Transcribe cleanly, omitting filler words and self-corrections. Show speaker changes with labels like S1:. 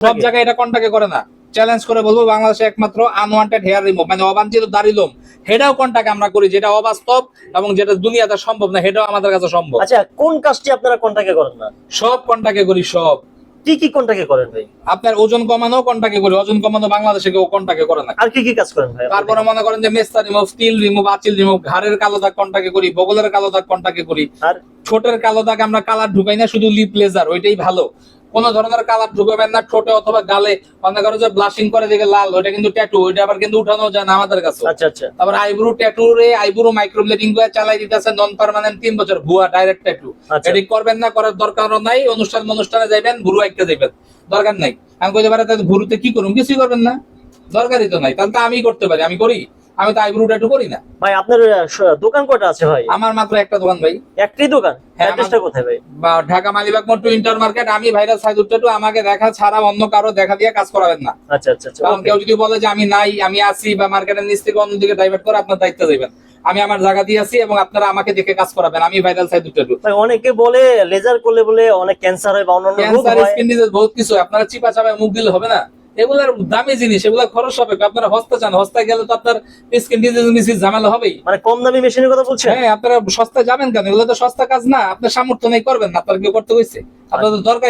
S1: সব জায়গায় এটা কন্টাক্টে করে না। চ্যালেঞ্জ করে বলবো বাংলাদেশে একমাত্র আনওয়ান্টেড হেয়ার রিমুভ মানে অবাঞ্ছিত দাড়ি লোম, সেটাও কন্টাক্ট আমরা করি, যেটা অবাস্তব এবং যেটা দুনিয়াতে সম্ভব না, সেটাও আমাদের কাছে সম্ভব।
S2: আচ্ছা, কোন কাজটি আপনারা কন্টাক্টে করেন না?
S1: সব কন্টাক্টে করি, সব।
S2: কি কি কন্টাক্টে করেন ভাই?
S1: আপনার ওজন কমানো কন্টাক্টে করি, ওজন কমানো বাংলাদেশে কেউ কন্টাক্টে করে না।
S2: আর কি কি কাজ করেন ভাই?
S1: তারপরে মনে করেন যে মেস্তা রিমুভ, স্টিল রিমুভ, আচিল রিমুভ, ঘাড়ের কালো দাগ কন্টাক্টে করি, বগলের কালো দাগ কন্টাক্টে করি।
S2: আর
S1: ঠোঁটের কালো দাগ আমরা কালার ঢুকাই না, শুধু লিপ লেজার, ওইটাই ভালো। কোন ধরনের কালার ঢুকাবেন না ঠোঁটে অথবা গালে। মনে করো যে ব্লাশিং করে দেখে লাল, ওইটা কিন্তু ট্যাটু, ওইটা আবার কিন্তু উঠানো যায় না আমাদের কাছে।
S2: আচ্ছা আচ্ছা।
S1: তারপর আইব্রো ট্যাটু রে আইব্রো মাইক্রোব্লেডিং করে চালাই দিতেছে নন পার্মানেন্ট 3 বছর, ভুয়া ডাইরেক্ট ট্যাটু।
S2: আচ্ছা।
S1: এটি করবেন না, করার দরকারও নাই। অনুষ্ঠানে যাইবেন ভুরু একটা যাইবেন, দরকার নাই। আমি কইতে পারি তাহলে ভুরুতে কি করুন, কিছুই করবেন না, দরকারই তো নাই। তাহলে তো আমি করতে পারি, আমি করি। আমি তো আইব্রো ট্যাটু করি না
S2: ভাই আপনার দোকান কয়টা আছে ভাই?
S1: আমার মাত্র একটা দোকান ভাই।
S2: একটাই দোকান?
S1: হ্যাঁ,
S2: অ্যাড্রেসটা কোথায় ভাই?
S1: বা ঢাকা মালিবাগ মোড় টু ইন্টার মার্কেট। আমি ভাইরাল সাইদুর ট্যাটু, আমাকে দেখা ছাড়া অন্য কারো দেখা দিয়ে কাজ করাবেন না।
S2: আচ্ছা আচ্ছা আচ্ছা।
S1: কারণ কেউ যদি বলে যে আমি নাই, আমি আছি, বা মার্কেটের নিচ থেকে অন্যদিকে ডাইভার্ট করে, আপনার দায়িত্ব দেবেন। আমি আমার জায়গা দিয়ে আছি এবং আপনারা আমাকে দেখে কাজ করাবেন। আমি ভাইরাল সাইদুর ট্যাটু।
S2: ভাই অনেকে বলে লেজার করলে বলে অনেক ক্যান্সার হয় বা অন্যান্য রোগ
S1: ক্যান্সার,
S2: হয়।
S1: স্কিন ডিজিজ, বহুত কিছু। আপনারা চিপা চাপায় মুখ দিলে হবে না, এগুলার দামি জিনিস, এগুলা খরচ হবে। আপনারা হস্তা চান, হস্তায় গেলে তো আপনার স্কিন ডিজিজ মিসিজ ঝামেলা হবেই।
S2: মানে কম দামি মেশিনের কথা বলছেন?
S1: হ্যাঁ, আপনারা সস্তায় যাবেন কেন? এগুলো তো সস্তা কাজ না, আপনার সামর্থ্য নেই, করবেন না। আপনার কেউ করতে হয়েছে, আপনাদের দরকার